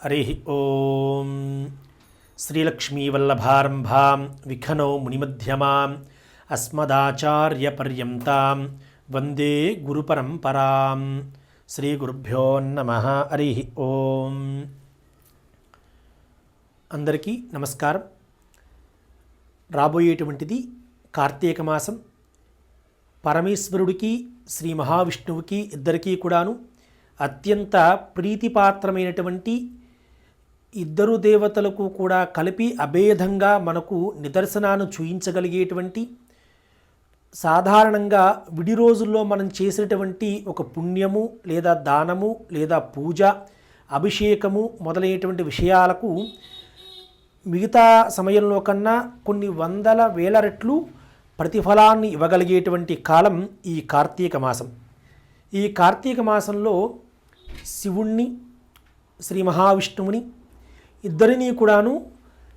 హరి ఓం. శ్రీలక్ష్మీవల్లభారంభాం విఖనో మునిమధ్యమాం అస్మదాచార్యపర్యంతాం వందే గురుపరంపరాం. శ్రీ గురుభ్యో నమః. హరి ఓం. అందరికీ నమస్కారం. రాబోయేటువంటిది కార్తీక మాసం. పరమేశ్వరుడికి శ్రీ మహావిష్ణువుకి ఇద్దరికీ కూడాను అత్యంత ప్రీతిపాత్రమైనటువంటి ఇద్దరు దేవతలకు కూడా కలిపి అభేదంగా మనకు నిదర్శనాన్ని చూయించగలిగేటువంటి, సాధారణంగా విడి రోజుల్లో మనం చేసినటువంటి ఒక పుణ్యము లేదా దానము లేదా పూజ, అభిషేకము మొదలైనటువంటి విషయాలకు మిగతా సమయంలో కన్నా కొన్ని వందల వేల రెట్లు ప్రతిఫలాన్ని ఇవ్వగలిగేటువంటి కాలం ఈ కార్తీక మాసం. ఈ కార్తీక మాసంలో శివుణ్ణి, శ్రీ మహావిష్ణువుని ఇద్దరినీ కూడాను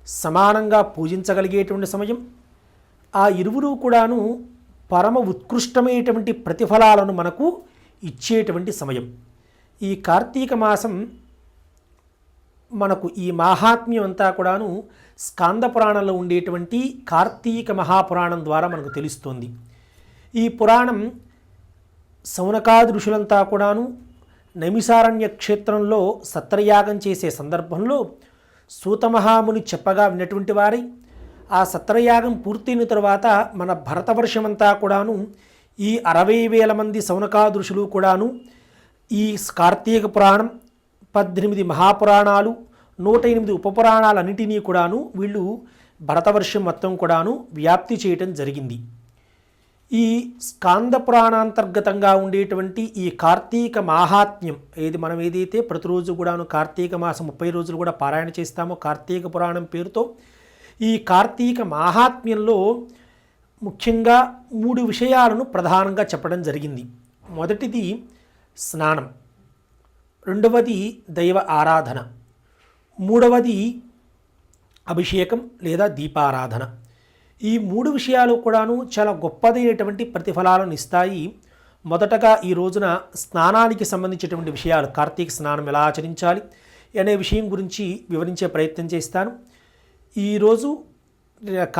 సమానంగా పూజించగలిగేటువంటి సమయం. ఆ ఇరువురు కూడాను పరమ ఉత్కృష్టమైనటువంటి ప్రతిఫలాలను మనకు ఇచ్చేటువంటి సమయం. ఈ కార్తీక మాసం మనకు ఈ మాహాత్మ్యం అంతా కూడాను స్కాంద పురాణంలో ఉండేటువంటి కార్తీక మహాపురాణం ద్వారా మనకు తెలుస్తోంది. ఈ పురాణం శౌనకాది ఋషులంతా కూడాను నైమిసారణ్య క్షేత్రంలో సత్రయాగం చేసే సందర్భంలో సూతమహాముని చెప్పగా విన్నటువంటి వారై, ఆ సత్రయాగం పూర్తయిన తర్వాత మన భరతవర్షమంతా కూడాను ఈ 60,000 మంది శౌనకాది ఋషులు కూడాను ఈ కార్తీక పురాణం, 18 మహాపురాణాలు, 108 ఉపపురాణాలన్నింటినీ కూడాను వీళ్ళు భరతవర్షం మొత్తం కూడాను వ్యాప్తి చేయటం జరిగింది. ఈ స్కాంద పురాణాంతర్గతంగా ఉండేటువంటి ఈ కార్తీక మాహాత్మ్యం మనం ఏదైతే ప్రతిరోజు కూడాను కార్తీక మాసం 30 రోజులు కూడా పారాయణ చేస్తామో కార్తీక పురాణం పేరుతో, ఈ కార్తీక మాహాత్మ్యంలో ముఖ్యంగా 3 విషయాలను ప్రధానంగా చెప్పడం జరిగింది. మొదటిది స్నానం, రెండవది దైవ ఆరాధన, మూడవది అభిషేకం లేదా దీపారాధన. ఈ 3 విషయాలు కూడాను చాలా గొప్పదైనటువంటి ప్రతిఫలాలను ఇస్తాయి. మొదటగా ఈ రోజున స్నానానికి సంబంధించినటువంటి విషయాలు, కార్తీక స్నానం ఎలా ఆచరించాలి అనే విషయం గురించి వివరించే ప్రయత్నం చేస్తాను. ఈరోజు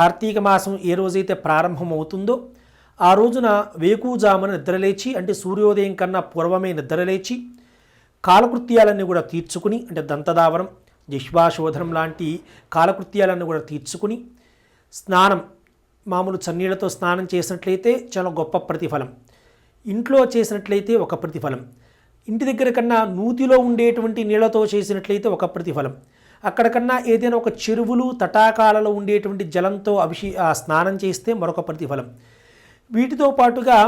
కార్తీక మాసం ఏ రోజైతే ప్రారంభమవుతుందో ఆ రోజున వేకువజామున నిద్రలేచి, అంటే సూర్యోదయం కన్నా పూర్వమే నిద్రలేచి కాలకృత్యాలన్నీ కూడా తీర్చుకుని, అంటే దంతదావనం, జిహ్వాశోధనం లాంటి కాలకృత్యాలన్నీ కూడా తీర్చుకుని స్నానం, మామూలు చన్నీళ్లతో స్నానం చేసినట్లయితే చాలా గొప్ప ప్రతిఫలం, ఇంట్లో చేసినట్లయితే ఒక ప్రతిఫలం, ఇంటి దగ్గర కన్నా నూతిలో ఉండేటువంటి నీళ్లతో చేసినట్లయితే ఒక ప్రతిఫలం, అక్కడికన్నా ఏదైనా ఒక చెరువులు తటాకాలలో ఉండేటువంటి జలంతో స్నానం చేస్తే మరొక ప్రతిఫలం. వీటితో పాటుగా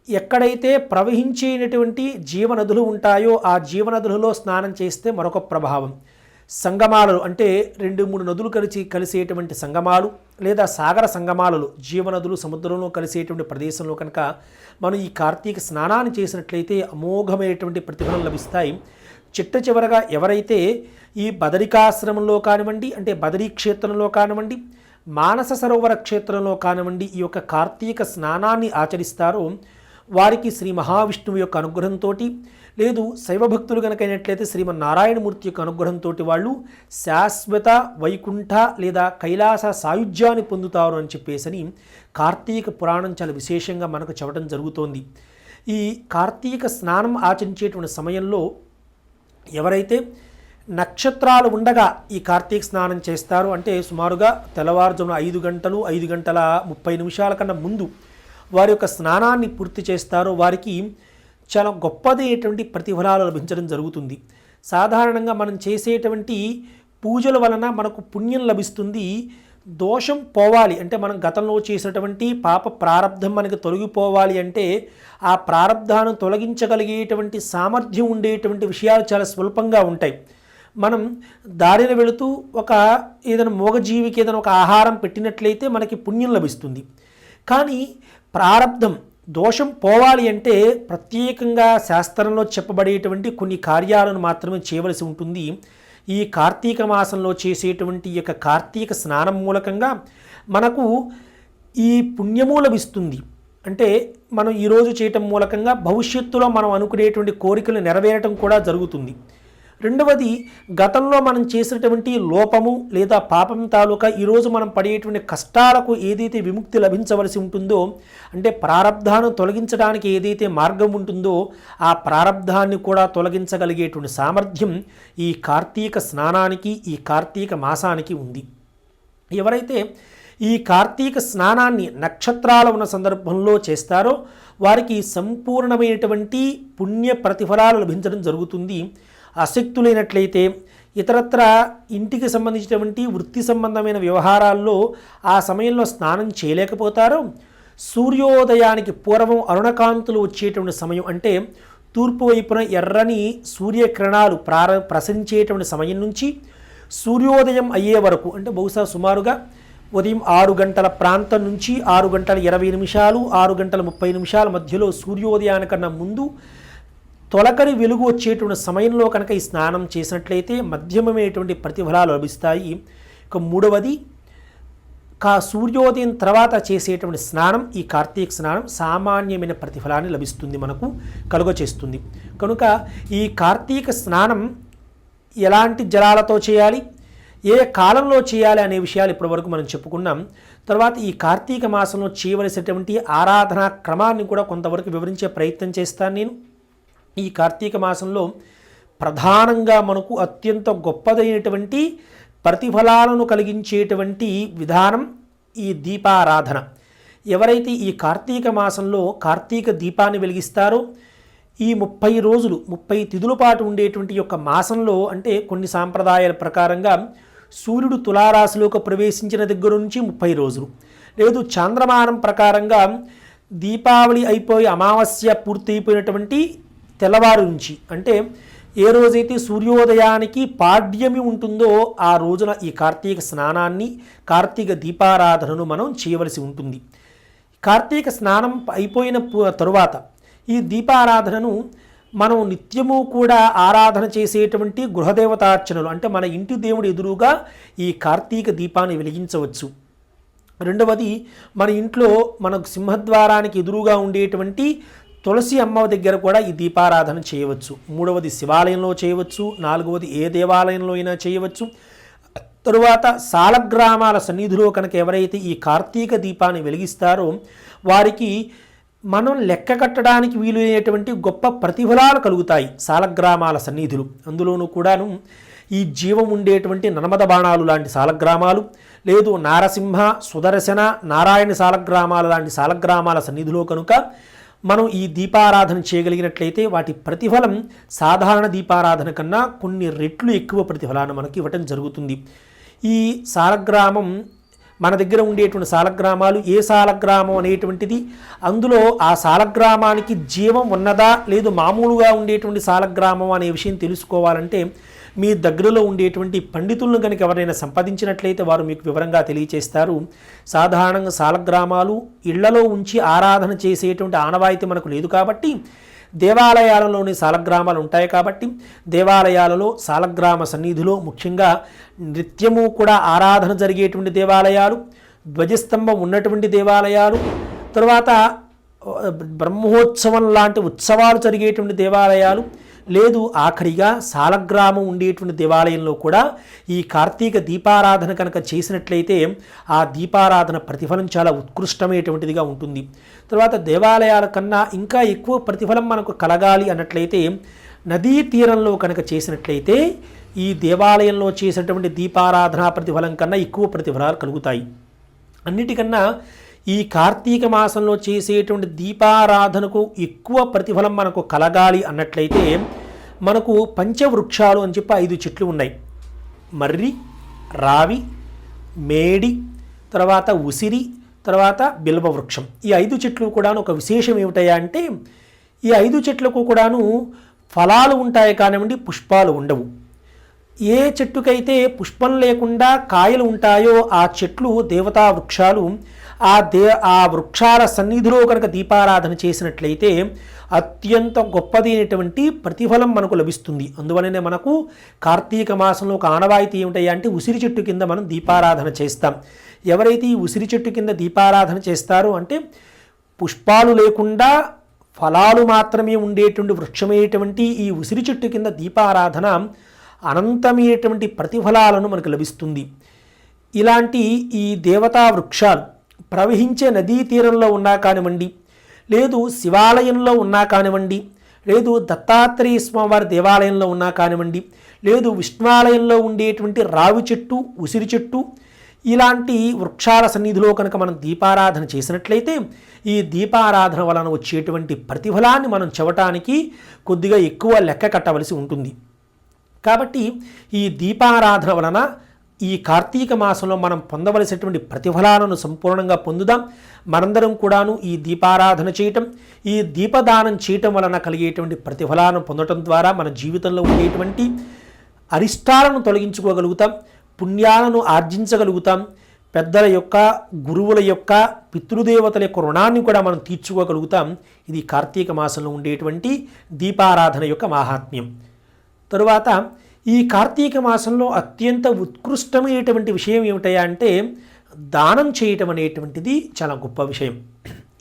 ఎక్కడైతే ప్రవహించేటువంటి జీవనదులు ఉంటాయో ఆ జీవనదులలో స్నానం చేస్తే మరొక ప్రభావం. సంగమాలు అంటే 2-3 నదులు కలిసేటువంటి సంగమాలు లేదా సాగర సంగమాలలో, జీవనదులు సముద్రంలో కలిసేటువంటి ప్రదేశంలో కనుక మనం ఈ కార్తీక స్నానాన్ని చేసినట్లయితే అమోఘమైనటువంటి ప్రతిఫలం లభిస్తాయి. చిట్ట చివరగా ఎవరైతే ఈ బదరికాశ్రమంలో కానివ్వండి, అంటే బదరీ క్షేత్రంలో కానివ్వండి, మానస సరోవర క్షేత్రంలో కానివ్వండి ఈ యొక్క కార్తీక స్నానాన్ని ఆచరిస్తారో వారికి శ్రీ మహావిష్ణువు యొక్క అనుగ్రహంతో, లేదు శైవభక్తులు కనుకైనట్లయితే శ్రీమన్నారాయణమూర్తి యొక్క అనుగ్రహంతో వాళ్ళు శాశ్వత వైకుంఠ లేదా కైలాస సాయుధ్యాన్ని పొందుతారు అని చెప్పేసి కార్తీక పురాణం చాలా విశేషంగా మనకు చెప్పడం జరుగుతోంది. ఈ కార్తీక స్నానం ఆచరించేటువంటి సమయంలో ఎవరైతే నక్షత్రాలు ఉండగా ఈ కార్తీక స్నానం చేస్తారో, అంటే సుమారుగా తెల్లవారుజామున 5 గంటలు 5 గంటల 30 నిమిషాల కన్నా ముందు వారి యొక్క స్నానాన్ని పూర్తి చేస్తారో వారికి చాలా గొప్పదైనటువంటి ప్రతిఫలాలు లభించడం జరుగుతుంది. సాధారణంగా మనం చేసేటువంటి పూజల వలన మనకు పుణ్యం లభిస్తుంది. దోషం పోవాలి అంటే మనం గతంలో చేసినటువంటి పాప ప్రారబ్ధం మనకి తొలగిపోవాలి అంటే ఆ ప్రారబ్ధాన్ని తొలగించగలిగేటువంటి సామర్థ్యం ఉండేటువంటి విషయాలు చాలా స్వల్పంగా ఉంటాయి. మనం దారిన వెళుతూ ఏదైనా మూగజీవికి ఏదైనా ఒక ఆహారం పెట్టినట్లయితే మనకి పుణ్యం లభిస్తుంది. కానీ ప్రారబ్ధం దోషం పోవాలి అంటే ప్రత్యేకంగా శాస్త్రంలో చెప్పబడేటువంటి కొన్ని కార్యాలను మాత్రమే చేయవలసి ఉంటుంది. ఈ కార్తీక మాసంలో చేసేటువంటి యొక్క కార్తీక స్నానం మూలకంగా మనకు ఈ పుణ్యము లభిస్తుంది. అంటే మనం ఈరోజు చేయటం మూలకంగా భవిష్యత్తులో మనం అనుకునేటువంటి కోరికలు నెరవేరటం కూడా జరుగుతుంది. రెండవది, గతంలో మనం చేసినటువంటి లోపము లేదా పాపం తాలూకా ఈరోజు మనం పడేటువంటి కష్టాలకు ఏదైతే విముక్తి లభించవలసి ఉంటుందో, అంటే ప్రారబ్ధాన్ని తొలగించడానికి ఏదైతే మార్గం ఉంటుందో ఆ ప్రారబ్ధాన్ని కూడా తొలగించగలిగేటువంటి సామర్థ్యం ఈ కార్తీక స్నానానికి, ఈ కార్తీక మాసానికి ఉంది. ఎవరైతే ఈ కార్తీక స్నానాన్ని నక్షత్రాలు ఉన్న సందర్భంలో చేస్తారో వారికి సంపూర్ణమైనటువంటి పుణ్య ప్రతిఫలాలు లభించడం జరుగుతుంది. ఆసక్తులైనట్లయితే ఇతరత్ర ఇంటికి సంబంధించినటువంటి వృత్తి సంబంధమైన వ్యవహారాల్లో ఆ సమయంలో స్నానం చేయలేకపోతారో, సూర్యోదయానికి పూర్వం అరుణకాంతులు వచ్చేటువంటి సమయం, అంటే తూర్పు వైపున ఎర్రని సూర్యకిరణాలు ప్రసరించేటువంటి సమయం నుంచి సూర్యోదయం అయ్యే వరకు, అంటే బహుశా సుమారుగా ఉదయం 6 గంటల ప్రాంతం నుంచి 6 గంటల 20 నిమిషాలు 6 గంటల 30 నిమిషాల మధ్యలో సూర్యోదయానికన్నా ముందు తొలకరి వెలుగు వచ్చేటువంటి సమయంలో కనుక ఈ స్నానం చేసినట్లయితే మధ్యమమైనటువంటి ప్రతిఫలాలు లభిస్తాయి. ఇక మూడవది, సూర్యోదయం తర్వాత చేసేటువంటి స్నానం, ఈ కార్తీక స్నానం సామాన్యమైన ప్రతిఫలాన్ని లభిస్తుంది, మనకు కలుగచేస్తుంది. కనుక ఈ కార్తీక స్నానం ఎలాంటి జలాలతో చేయాలి, ఏ కాలంలో చేయాలి అనే విషయాలు ఇప్పటివరకు మనం చెప్పుకున్నాం. తర్వాత ఈ కార్తీక మాసంలో చేయవలసినటువంటి ఆరాధనా క్రమాన్ని కూడా కొంతవరకు వివరించే ప్రయత్నం చేస్తాను నేను. ఈ కార్తీక మాసంలో ప్రధానంగా మనకు అత్యంత గొప్పదైనటువంటి ప్రతిఫలాలను కలిగించేటువంటి విధానం ఈ దీపారాధన. ఎవరైతే ఈ కార్తీక మాసంలో కార్తీక దీపాన్ని వెలిగిస్తారో, ఈ 30 రోజులు 30 తిథుల పాటు ఉండేటువంటి యొక్క మాసంలో, అంటే కొన్ని సాంప్రదాయాల ప్రకారంగా సూర్యుడు తులారాశిలోకి ప్రవేశించిన దగ్గర నుంచి 30 రోజులు, లేదు చాంద్రమానం ప్రకారంగా దీపావళి అయిపోయి అమావాస్య పూర్తి అయిపోయినటువంటి తెల్లవారు నుంచి, అంటే ఏ రోజైతే సూర్యోదయానికి పాడ్యమి ఉంటుందో ఆ రోజున ఈ కార్తీక స్నానాన్ని, కార్తీక దీపారాధనను మనం చేయవలసి ఉంటుంది. కార్తీక స్నానం అయిపోయిన తరువాత ఈ దీపారాధనను మనం నిత్యము కూడా ఆరాధన చేసేటువంటి గృహదేవతార్చనలు, అంటే మన ఇంటి దేవుడి ఎదురుగా ఈ కార్తీక దీపాన్ని వెలిగించవచ్చు. రెండవది, మన ఇంట్లో మనకు సింహద్వారానికి ఎదురుగా ఉండేటువంటి తులసి అమ్మ దగ్గర కూడా ఈ దీపారాధన చేయవచ్చు. మూడవది, శివాలయంలో చేయవచ్చు. నాలుగవది, ఏ దేవాలయంలో అయినా చేయవచ్చు. తరువాత సాలగ్రామాల సన్నిధిలో కనుక ఎవరైతే ఈ కార్తీక దీపాన్ని వెలిగిస్తారో వారికి మనం లెక్క కట్టడానికి వీలైనటువంటి గొప్ప ప్రతిఫలాలు కలుగుతాయి సాలగ్రామాల సన్నిధులు. అందులోనూ కూడాను ఈ జీవం ఉండేటువంటి నర్మద బాణాలు లాంటి సాలగ్రామాలు, లేదు నారసింహ, సుదర్శన, నారాయణ సాలగ్రామాల లాంటి సాలగ్రామాల సన్నిధిలో కనుక మనం ఈ దీపారాధన చేయగలిగినట్లయితే వాటి ప్రతిఫలం సాధారణ దీపారాధన కన్నా కొన్ని రెట్లు ఎక్కువ ప్రతిఫలాన్ని మనకి ఇవ్వటం జరుగుతుంది. ఈ సాలగ్రామం, మన దగ్గర ఉండేటువంటి సాలగ్రామాలు ఏ సాలగ్రామం అనేటువంటిది, అందులో ఆ సాలగ్రామానికి జీవం ఉన్నదా లేదు మామూలుగా ఉండేటువంటి సాలగ్రామం అనే విషయం తెలుసుకోవాలంటే మీ దగ్గరలో ఉండేటువంటి పండితులను కనుక ఎవరైనా సంపాదించినట్లయితే వారు మీకు వివరంగా తెలియచేస్తారు. సాధారణంగా సాలగ్రామాలు ఇళ్లలో ఉంచి ఆరాధన చేసేటువంటి ఆనవాయితీ మనకు లేదు కాబట్టి, దేవాలయాలలోని సాలగ్రామాలు ఉంటాయి కాబట్టి దేవాలయాలలో సాలగ్రామ సన్నిధిలో ముఖ్యంగా నిత్యము కూడా ఆరాధన జరిగేటువంటి దేవాలయాలు, ధ్వజస్తంభం ఉన్నటువంటి దేవాలయాలు, తర్వాత బ్రహ్మోత్సవం లాంటి ఉత్సవాలు జరిగేటువంటి దేవాలయాలు, లేదు ఆఖరిగా సాలగ్రామం ఉండేటువంటి దేవాలయంలో కూడా ఈ కార్తీక దీపారాధన కనుక చేసినట్లయితే ఆ దీపారాధన ప్రతిఫలం చాలా ఉత్కృష్టమైనటువంటిదిగా ఉంటుంది. తర్వాత దేవాలయాల కన్నా ఇంకా ఎక్కువ ప్రతిఫలం మనకు కలగాలి అన్నట్లయితే నదీ తీరంలో కనుక చేసినట్లయితే ఈ దేవాలయంలో చేసినటువంటి దీపారాధన ప్రతిఫలం కన్నా ఎక్కువ ప్రతిఫలాలు కలుగుతాయి. అన్నిటికన్నా ఈ కార్తీక మాసంలో చేసేటువంటి దీపారాధనకు ఎక్కువ ప్రతిఫలం మనకు కలగాలి అన్నట్లయితే మనకు పంచవృక్షాలు అని చెప్పి 5 చెట్లు ఉన్నాయి. మర్రి, రావి, మేడి, తర్వాత ఉసిరి, తర్వాత బిల్వ వృక్షం. ఈ 5 చెట్లు కూడాను ఒక విశేషం ఏమిటయా అంటే ఈ 5 చెట్లకు కూడాను ఫలాలు ఉంటాయి కానివ్వండి, పుష్పాలు ఉండవు. ఏ చెట్టుకైతే పుష్పం లేకుండా కాయలు ఉంటాయో ఆ చెట్లు దేవతా వృక్షాలు. ఆ వృక్షాల సన్నిధిలో కనుక దీపారాధన చేసినట్లయితే అత్యంత గొప్పదైనటువంటి ప్రతిఫలం మనకు లభిస్తుంది. అందువలనే మనకు కార్తీక మాసంలో ఒక ఆనవాయితీ ఏమిటయ్యా అంటే ఉసిరి చెట్టు కింద మనం దీపారాధన చేస్తాం. ఎవరైతే ఈ ఉసిరి చెట్టు కింద దీపారాధన చేస్తారో అంటే పుష్పాలు లేకుండా ఫలాలు మాత్రమే ఉండేటువంటి వృక్షమైనటువంటి ఈ ఉసిరి చెట్టు కింద దీపారాధన అనంతమైనటువంటి ప్రతిఫలాలను మనకు లభిస్తుంది. ఇలాంటి ఈ దేవతా వృక్షాలు ప్రవహించే నదీ తీరంలో ఉన్నా కానివ్వండి, లేదు శివాలయంలో ఉన్నా కానివ్వండి, లేదు దత్తాత్రేయ స్వామివారి దేవాలయంలో ఉన్నా కానివ్వండి, లేదు విష్ణువాలయంలో ఉండేటువంటి రావి చెట్టు, ఉసిరి చెట్టు, ఇలాంటి వృక్షాల సన్నిధిలో కనుక మనం దీపారాధన చేసినట్లయితే ఈ దీపారాధన వలన వచ్చేటువంటి ప్రతిఫలాన్ని మనం చెవటానికి కొద్దిగా ఎక్కువ లెక్క కట్టవలసి ఉంటుంది. కాబట్టి ఈ దీపారాధన వలన ఈ కార్తీక మాసంలో మనం పొందవలసినటువంటి ప్రతిఫలాలను సంపూర్ణంగా పొందుదాం. మనందరం కూడాను ఈ దీపారాధన చేయటం, ఈ దీపదానం చేయటం వలన కలిగేటువంటి ప్రతిఫలాలను పొందటం ద్వారా మన జీవితంలో ఉండేటువంటి అరిష్టాలను తొలగించుకోగలుగుతాం, పుణ్యాలను ఆర్జించగలుగుతాం, పెద్దల యొక్క, గురువుల యొక్క, పితృదేవతల యొక్క రుణాన్ని కూడా మనం తీర్చుకోగలుగుతాం. ఇది కార్తీక మాసంలో ఉండేటువంటి దీపారాధన యొక్క మాహాత్మ్యం. తరువాత ఈ కార్తీక మాసంలో అత్యంత ఉత్కృష్టమైనటువంటి విషయం ఏమిటయా అంటే దానం చేయటం అనేటువంటిది చాలా గొప్ప విషయం.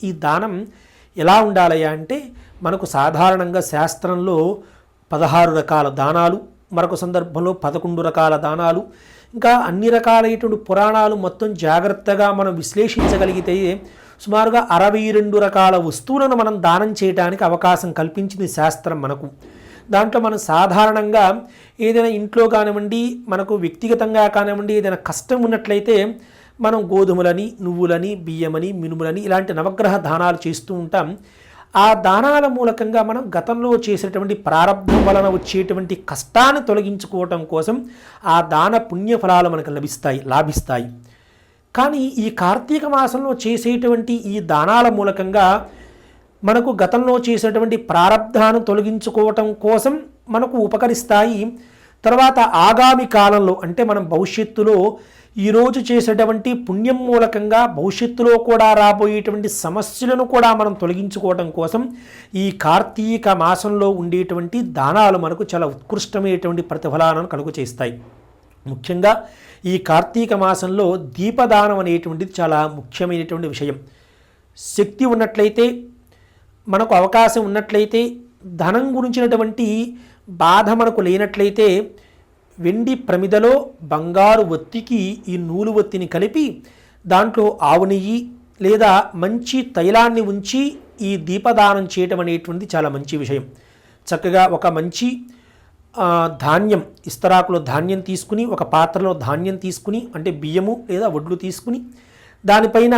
ఈ దానం ఎలా ఉండాలయ్యా అంటే మనకు సాధారణంగా శాస్త్రంలో 16 రకాల దానాలు, మరొక సందర్భంలో 11 రకాల దానాలు, ఇంకా అన్ని రకాలైనటువంటి పురాణాలు మొత్తం జాగ్రత్తగా మనం విశ్లేషించగలిగితే సుమారుగా 62 రకాల వస్తువులను మనం దానం చేయడానికి అవకాశం కల్పించింది శాస్త్రం మనకు. దాంట్లో మనం సాధారణంగా ఏదైనా ఇంట్లో కానివ్వండి, మనకు వ్యక్తిగతంగా కానివ్వండి, ఏదైనా కష్టం ఉన్నట్లయితే మనం గోధుమలని, నువ్వులని, బియ్యమని, మినుములని ఇలాంటి నవగ్రహ దానాలు చేస్తూ ఉంటాం. ఆ దానాల మూలకంగా మనం గతంలో చేసేటువంటి ప్రారంభం వలన వచ్చేటువంటి కష్టాన్ని తొలగించుకోవటం కోసం ఆ దాన పుణ్యఫలాలు మనకు లాభిస్తాయి. కానీ ఈ కార్తీక మాసంలో చేసేటువంటి ఈ దానాల మూలకంగా మనకు గతంలో చేసేటువంటి ప్రారంధాన్ని తొలగించుకోవటం కోసం మనకు ఉపకరిస్తాయి. తర్వాత ఆగామి కాలంలో అంటే మనం భవిష్యత్తులో ఈరోజు చేసేటువంటి పుణ్యం మూలకంగా భవిష్యత్తులో కూడా రాబోయేటువంటి సమస్యలను కూడా మనం తొలగించుకోవడం కోసం ఈ కార్తీక మాసంలో ఉండేటువంటి దానాలు మనకు చాలా ఉత్కృష్టమైనటువంటి ప్రతిఫలాలను కలుగు చేస్తాయి. ముఖ్యంగా ఈ కార్తీక మాసంలో దీపదానం అనేటువంటిది చాలా ముఖ్యమైనటువంటి విషయం. శక్తి ఉన్నట్లయితే, మనకు అవకాశం ఉన్నట్లయితే, ధనం గురించినటువంటి బాధ మనకు లేనట్లయితే వెండి ప్రమిదలో బంగారు ఒత్తికి ఈ నూలు ఒత్తిని కలిపి దాంట్లో ఆవు నెయ్యి లేదా మంచి తైలాన్ని ఉంచి ఈ దీపదానం చేయటం అనేటువంటిది చాలా మంచి విషయం. చక్కగా ఒక మంచి ధాన్యం, ఇస్తరాకులో ధాన్యం తీసుకుని, ఒక పాత్రలో ధాన్యం తీసుకుని, అంటే బియ్యము లేదా వడ్లు తీసుకుని, దానిపైన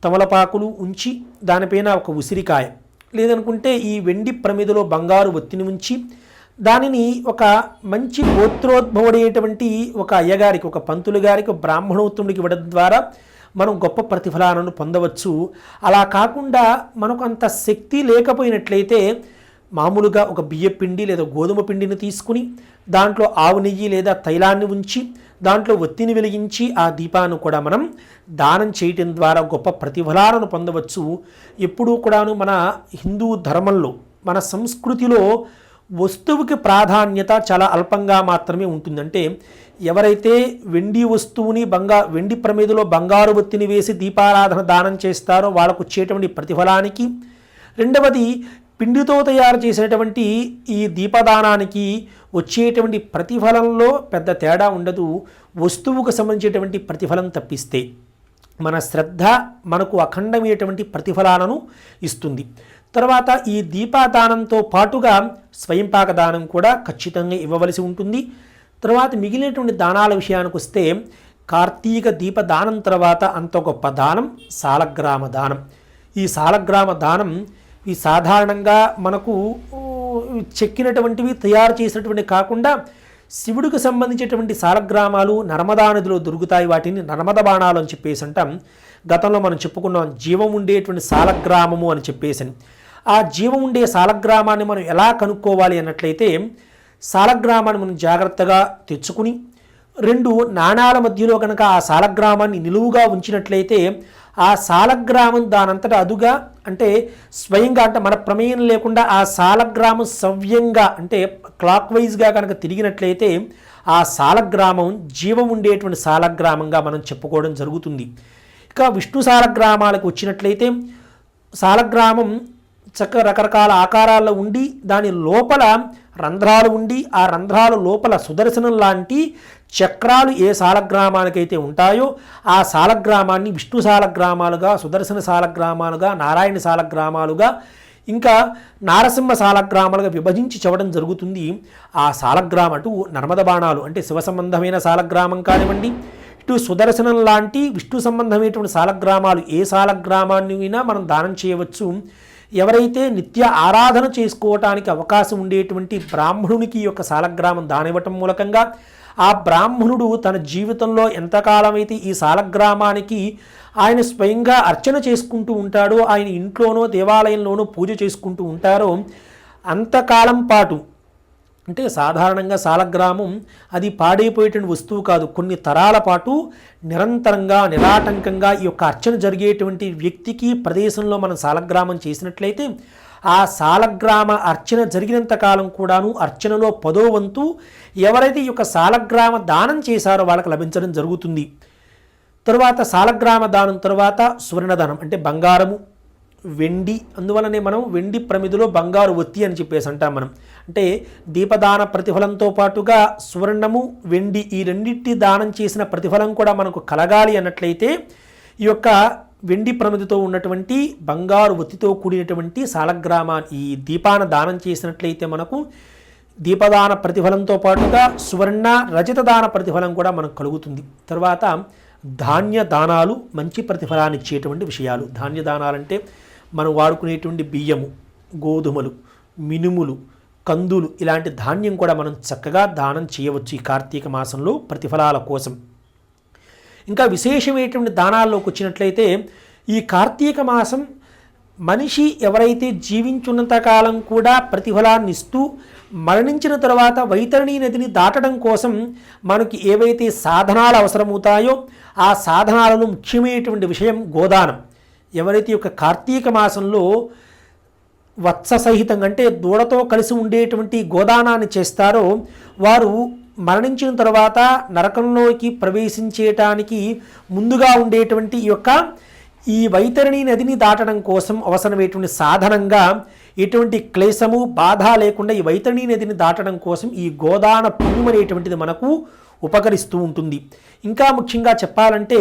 తమలపాకులు ఉంచి, దానిపైన ఒక ఉసిరికాయ, లేదనుకుంటే ఈ వెండి ప్రమిదలో బంగారు ఒత్తిని ఉంచి దానిని ఒక మంచి గోత్రోద్భవుడైనటువంటి ఒక అయ్యగారికి, ఒక పంతులు గారికి, ఒక బ్రాహ్మణోత్తముడికి ఇవ్వడం ద్వారా మనం గొప్ప ప్రతిఫలాలను పొందవచ్చు. అలా కాకుండా మనకు అంత శక్తి లేకపోయినట్లయితే మామూలుగా ఒక బియ్యపిండి లేదా గోధుమ పిండిని తీసుకుని దాంట్లో ఆవు నెయ్యి లేదా తైలాన్ని ఉంచి దాంట్లో ఒత్తిని వెలిగించి ఆ దీపాన్ని కూడా మనం దానం చేయటం ద్వారా గొప్ప ప్రతిఫలాలను పొందవచ్చు. ఎప్పుడూ కూడాను మన హిందూ ధర్మంలో, మన సంస్కృతిలో వస్తువుకి ప్రాధాన్యత చాలా అల్పంగా మాత్రమే ఉంటుంది. అంటే ఎవరైతే వెండి వస్తువుని వెండి ప్రమిదలో బంగారు ఒత్తిని వేసి దీపారాధన దానం చేస్తారో వాళ్ళకు వచ్చేటువంటి ప్రతిఫలానికి, రెండవది పిండితో తయారు చేసేటువంటి ఈ దీపదానానికి వచ్చేటువంటి ప్రతిఫలంలో పెద్ద తేడా ఉండదు, వస్తువుకు సంబంధించేటువంటి ప్రతిఫలం తప్పిస్తే. మన శ్రద్ధ మనకు అఖండమైనటువంటి ప్రతిఫలాలను ఇస్తుంది. తర్వాత ఈ దీపదానంతో పాటుగా స్వయంపాక దానం కూడా ఖచ్చితంగా ఇవ్వవలసి ఉంటుంది. తర్వాత మిగిలినటువంటి దానాల విషయానికి వస్తే కార్తీక దీపదానం తర్వాత అంత గొప్ప దానం సాలగ్రామ దానం. ఈ సాలగ్రామ దానం ఈ సాధారణంగా మనకు చెక్కినటువంటివి తయారు చేసినటువంటి కాకుండా శివుడికి సంబంధించినటువంటి సాలగ్రామాలు నర్మదా నదిలో దొరుకుతాయి. వాటిని నర్మద బాణాలు అని చెప్పేసి అంటాం. గతంలో మనం చెప్పుకున్నాం జీవం ఉండేటువంటి సాలగ్రామము అని చెప్పేసి. ఆ జీవం ఉండే సాలగ్రామాన్ని మనం ఎలా కనుక్కోవాలి అన్నట్లయితే సాలగ్రామాన్ని మనం జాగ్రత్తగా తెచ్చుకుని 2 నాణాల మధ్యలో కనుక ఆ సాలగ్రామాన్ని నిలువుగా ఉంచినట్లయితే ఆ సాలగ్రామం దానంతటా అదుగా, అంటే స్వయంగా, అంటే మన ప్రమేయం లేకుండా ఆ సాలగ్రామం సవ్యంగా, అంటే క్లాక్ వైజ్గా కనుక తిరిగినట్లయితే ఆ సాలగ్రామం జీవం ఉండేటువంటి సాలగ్రామంగా మనం చెప్పుకోవడం జరుగుతుంది. ఇక విష్ణు సాలగ్రామాలకు వచ్చినట్లయితే సాలగ్రామం చక్కగా రకరకాల ఆకారాల్లో ఉండి దాని లోపల రంధ్రాలు ఉండి ఆ రంధ్రాల లోపల సుదర్శనం లాంటి చక్రాలు ఏ సాలగ్రామానికైతే ఉంటాయో ఆ సాలగ్రామాన్ని విష్ణు సాలగ్రామాలుగా, సుదర్శన సాలగ్రామాలుగా, నారాయణ సాలగ్రామాలుగా, ఇంకా నారసింహ సాలగ్రామాలుగా విభజించి చెప్పడం జరుగుతుంది. ఆ సాలగ్రామం అటు నర్మద బాణాలు అంటే శివ సంబంధమైన సాలగ్రామం కానివ్వండి, ఇటు సుదర్శనం లాంటి విష్ణు సంబంధమైనటువంటి సాలగ్రామాలు ఏ సాలగ్రామాన్ని అయినా మనం దానం చేయవచ్చు. ఎవరైతే నిత్య ఆరాధన చేసుకోవటానికి అవకాశం ఉండేటువంటి బ్రాహ్మణునికి ఈ యొక్క సాలగ్రామం దానివ్వటం మూలకంగా ఆ బ్రాహ్మణుడు తన జీవితంలో ఎంతకాలమైతే ఈ సాలగ్రామానికి ఆయన స్వయంగా అర్చన చేసుకుంటూ ఉంటాడో, ఆయన ఇంట్లోనో దేవాలయంలోనో పూజ చేసుకుంటూ ఉంటారో అంతకాలం పాటు, అంటే సాధారణంగా సాలగ్రామం అది పాడైపోయేటువంటి వస్తువు కాదు, కొన్ని తరాల పాటు నిరంతరంగా నిరాటంకంగా ఈ యొక్క అర్చన జరిగేటువంటి వ్యక్తికి ప్రదేశంలో మనం సాలగ్రామం చేసినట్లయితే ఆ సాలగ్రామ అర్చన జరిగినంత కాలం కూడాను అర్చనలో 10వ వంతు ఎవరైతే ఈ యొక్క సాలగ్రామ దానం చేశారో వాళ్ళకి లభించడం జరుగుతుంది. తరువాత సాలగ్రామ దానం తర్వాత సువర్ణదానం అంటే బంగారము, వెండి, అందువలనే మనం వెండి ప్రమిదిలో బంగారు ఒత్తి అని చెప్పేసి అంటాం మనం. అంటే దీపదాన ప్రతిఫలంతో పాటుగా సువర్ణము, వెండి ఈ రెండింటి దానం చేసిన ప్రతిఫలం కూడా మనకు కలగాలి అన్నట్లయితే ఈ యొక్క వెండి ప్రమిదితో ఉన్నటువంటి బంగారు ఒత్తితో కూడినటువంటి సాలగ్రామాన్ని ఈ దీపాన దానం చేసినట్లయితే మనకు దీపదాన ప్రతిఫలంతో పాటుగా సువర్ణ రజత దాన ప్రతిఫలం కూడా మనకు కలుగుతుంది. తర్వాత ధాన్య దానాలు మంచి ప్రతిఫలాన్ని ఇచ్చేటువంటి విషయాలు. ధాన్య దానాలంటే మనం వాడుకునేటువంటి బియ్యము, గోధుమలు, మినుములు, కందులు ఇలాంటి ధాన్యం కూడా మనం చక్కగా దానం చేయవచ్చు ఈ కార్తీక మాసంలో ప్రతిఫలాల కోసం. ఇంకా విశేషమైనటువంటి దానాల్లోకి వచ్చినట్లయితే ఈ కార్తీక మాసం మనిషి ఎవరైతే జీవించున్నంతకాలం కూడా ప్రతిఫలాన్ని ఇస్తూ మరణించిన తర్వాత వైతరణి నదిని దాటడం కోసం మనకి ఏవైతే సాధనాలు అవసరమవుతాయో ఆ సాధనాలలో ముఖ్యమైనటువంటి విషయం గోదానం. ఎవరైతే ఈ యొక్క కార్తీక మాసంలో వత్స సహితంగా అంటే దూడతో కలిసి ఉండేటువంటి గోదానాన్ని చేస్తారో వారు మరణించిన తర్వాత నరకంలోకి ప్రవేశించేయటానికి ముందుగా ఉండేటువంటి ఈ వైతరణి నదిని దాటడం కోసం అవసరమైనటువంటి సాధనంగా ఎటువంటి క్లేశము బాధ లేకుండా ఈ వైతరణి నదిని దాటడం కోసం ఈ గోదాన పుణ్యం అనేటువంటిది మనకు ఉపకరిస్తూ ఉంటుంది. ఇంకా ముఖ్యంగా చెప్పాలంటే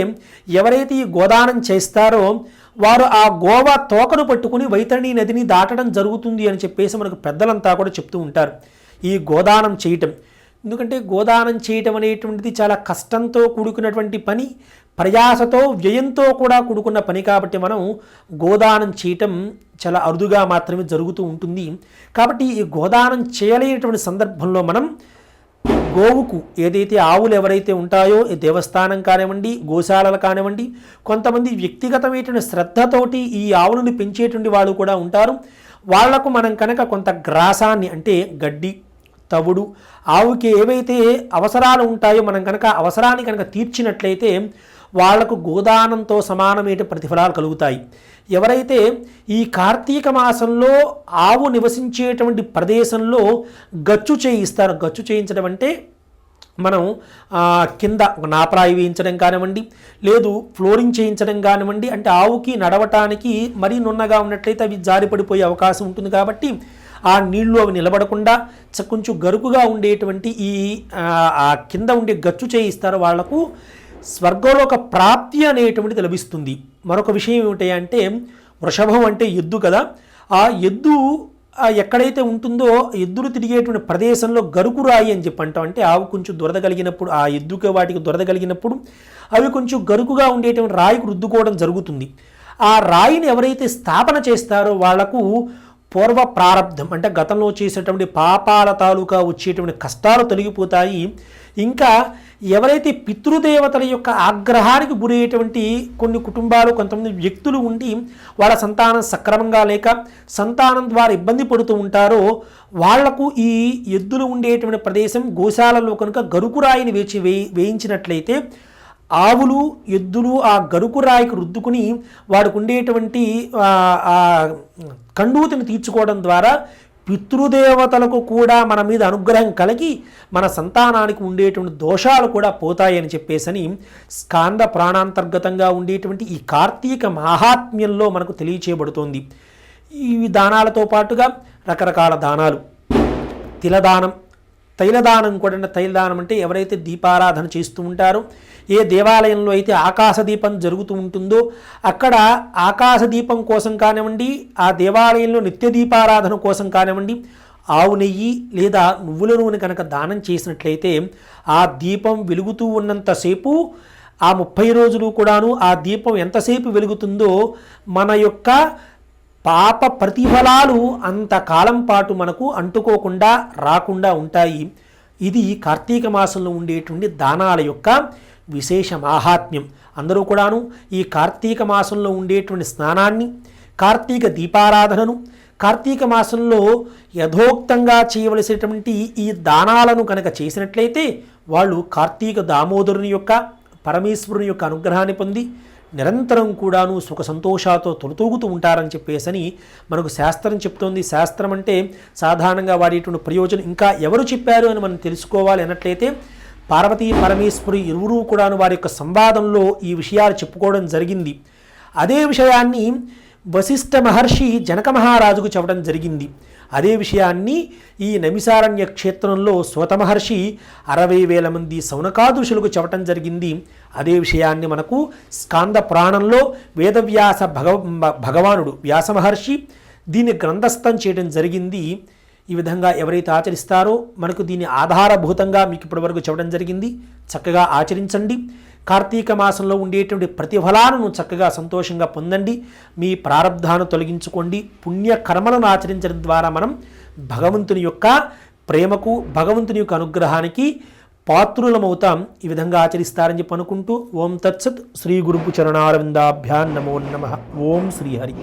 ఎవరైతే ఈ గోదానం చేస్తారో వారు ఆ గోవా తోకను పట్టుకుని వైతరణి నదిని దాటడం జరుగుతుంది అని చెప్పేసి మనకు పెద్దలంతా కూడా చెప్తూ ఉంటారు ఈ గోదానం చేయటం. ఎందుకంటే గోదానం చేయటం అనేటువంటిది చాలా కష్టంతో కూడుకున్నటువంటి పని, ప్రయాసతో వ్యయంతో కూడా కూడుకున్న పని కాబట్టి మనం గోదానం చేయటం చాలా అరుదుగా మాత్రమే జరుగుతూ ఉంటుంది. కాబట్టి ఈ గోదానం చేయలేనటువంటి సందర్భంలో మనం గోవుకు ఏదైతే ఆవులు ఎవరైతే ఉంటాయో ఈ దేవస్థానం కానివ్వండి, గోశాలలు కానివ్వండి, కొంతమంది వ్యక్తిగతమైనటువంటి శ్రద్ధతోటి ఈ ఆవులను పెంచేటువంటి వాళ్ళు కూడా ఉంటారు. వాళ్లకు మనం కనుక కొంత గ్రాసాన్ని అంటే గడ్డి, తవుడు, ఆవుకి ఏవైతే అవసరాలు ఉంటాయో మనం కనుక అవసరాన్ని కనుక తీర్చినట్లయితే వాళ్లకు గోదానంతో సమానమైన ప్రతిఫలాలు కలుగుతాయి. ఎవరైతే ఈ కార్తీక మాసంలో ఆవు నివసించేటువంటి ప్రదేశంలో గచ్చు చేయిస్తారో, గచ్చు చేయించడం అంటే మనం కింద నాపరాయి వేయించడం కానివ్వండి, లేదు ఫ్లోరింగ్ చేయించడం కానివ్వండి, అంటే ఆవుకి నడవటానికి మరీ నున్నగా ఉన్నట్లయితే అవి జారిపడిపోయే అవకాశం ఉంటుంది. కాబట్టి ఆ నీళ్లు అవి నిలబడకుండా కొంచెం గరుకుగా ఉండేటువంటి ఆ కింద ఉండే గచ్చు చేయిస్తారో వాళ్లకు స్వర్గలోక ప్రాప్తి అనేటువంటిది లభిస్తుంది. మరొక విషయం ఏమిటి అంటే వృషభం అంటే ఎద్దు కదా, ఆ ఎద్దు ఎక్కడైతే ఉంటుందో ఎద్దులు తిరిగేటువంటి ప్రదేశంలో గరుకురాయి అని చెప్పి అంటాం. అంటే ఆవు కొంచెం దురద కలిగినప్పుడు ఆ ఎద్దుకి వాటికి దురద కలిగినప్పుడు అవి కొంచెం గరుకుగా ఉండేటువంటి రాయికి రుద్దుకోవడం జరుగుతుంది. ఆ రాయిని ఎవరైతే స్థాపన చేస్తారో వాళ్లకు పూర్వ ప్రారంధం అంటే గతంలో చేసేటువంటి పాపాల తాలూకా వచ్చేటువంటి కష్టాలు తొలగిపోతాయి. ఇంకా ఎవరైతే పితృదేవతల యొక్క ఆగ్రహానికి గురయ్యేటువంటి కొన్ని కుటుంబాలు, కొంతమంది వ్యక్తులు ఉండి వాళ్ళ సంతానం సక్రమంగా లేక సంతానం ద్వారా ఇబ్బంది పడుతూ ఉంటారో వాళ్లకు ఈ ఎద్దులు ఉండేటువంటి ప్రదేశం గోశాలలో కనుక గరుకురాయిని వేయించినట్లయితే ఆవులు, ఎద్దులు ఆ గరుకురాయికి రుద్దుకుని వాడికి ఉండేటువంటి కండూతిని తీర్చుకోవడం ద్వారా పితృదేవతలకు కూడా మన మీద అనుగ్రహం కలిగి మన సంతానానికి ఉండేటువంటి దోషాలు కూడా పోతాయని చెప్పేసని స్కాంద ప్రాణాంతర్గతంగా ఉండేటువంటి ఈ కార్తీక మహాత్మ్యంలో మనకు తెలియచేయబడుతోంది. ఈ దానాలతో పాటుగా రకరకాల దానాలు, తిలదానం, తైలదానం కూడా. తైలదానం అంటే ఎవరైతే దీపారాధన చేస్తూ ఉంటారో, ఏ దేవాలయంలో అయితే ఆకాశ దీపం జరుగుతూ ఉంటుందో అక్కడ ఆకాశ దీపం కోసం కానివ్వండి, ఆ దేవాలయంలో నిత్య దీపారాధన కోసం కానివ్వండి, ఆవు నెయ్యి లేదా నువ్వుల నూనె కనుక దానం చేసినట్లయితే ఆ దీపం వెలుగుతూ ఉన్నంతసేపు, ఆ 30 రోజులు కూడాను ఆ దీపం ఎంతసేపు వెలుగుతుందో మన యొక్క పాప ప్రతిఫలాలు అంతకాలం పాటు మనకు అంటుకోకుండా రాకుండా ఉంటాయి. ఇది కార్తీక మాసంలో ఉండేటువంటి దానాల యొక్క విశేష మాహాత్మ్యం. అందరూ కూడాను ఈ కార్తీక మాసంలో ఉండేటువంటి స్నానాన్ని, కార్తీక దీపారాధనను, కార్తీక మాసంలో యథోక్తంగా చేయవలసినటువంటి ఈ దానాలను కనుక చేసినట్లయితే వాళ్ళు కార్తీక దామోదరుని యొక్క, పరమేశ్వరుని యొక్క అనుగ్రహాన్ని పొంది నిరంతరం కూడాను సుఖ సంతోషాలతో తొలతూగుతూ ఉంటారని చెప్పేసని మనకు శాస్త్రం చెప్తోంది. శాస్త్రం అంటే సాధారణంగా వాడేటువంటి ప్రయోజనం ఇంకా ఎవరు చెప్పారు అని మనం తెలుసుకోవాలి అన్నట్లయితే పార్వతీ పరమేశ్వరు ఇరువురు కూడాను వారి యొక్క సంవాదంలో ఈ విషయాలు చెప్పుకోవడం జరిగింది. అదే విషయాన్ని వశిష్ఠ మహర్షి జనక మహారాజుకు చెప్పడం జరిగింది. అదే విషయాన్ని ఈ నైమిసారణ్య క్షేత్రంలో సూత మహర్షి 60,000 మంది సౌనకాదృషులకు చెప్పడం జరిగింది. అదే విషయాన్ని మనకు స్కాంద పురాణంలో వేదవ్యాస భగవానుడు వ్యాస మహర్షి దీన్ని గ్రంథస్థం చేయడం జరిగింది. ఈ విధంగా ఎవరైతే ఆచరిస్తారో మనకు దీన్ని ఆధారభూతంగా మీకు ఇప్పటివరకు చెప్పడం జరిగింది. చక్కగా ఆచరించండి. కార్తీక మాసంలో ఉండేటువంటి ప్రతిఫలాలను చక్కగా సంతోషంగా పొందండి. మీ ప్రారంధాన్ని తొలగించుకోండి. పుణ్యకర్మలను ఆచరించడం ద్వారా మనం భగవంతుని యొక్క ప్రేమకు, భగవంతుని యొక్క అనుగ్రహానికి పాత్రులమవుతాం. ఈ విధంగా ఆచరిస్తారని చెప్పి అనుకుంటూ ఓం తత్సత్. శ్రీ గురుపు చరణారవిందాభ్యాన్ నమో నమః. ఓం శ్రీహరి.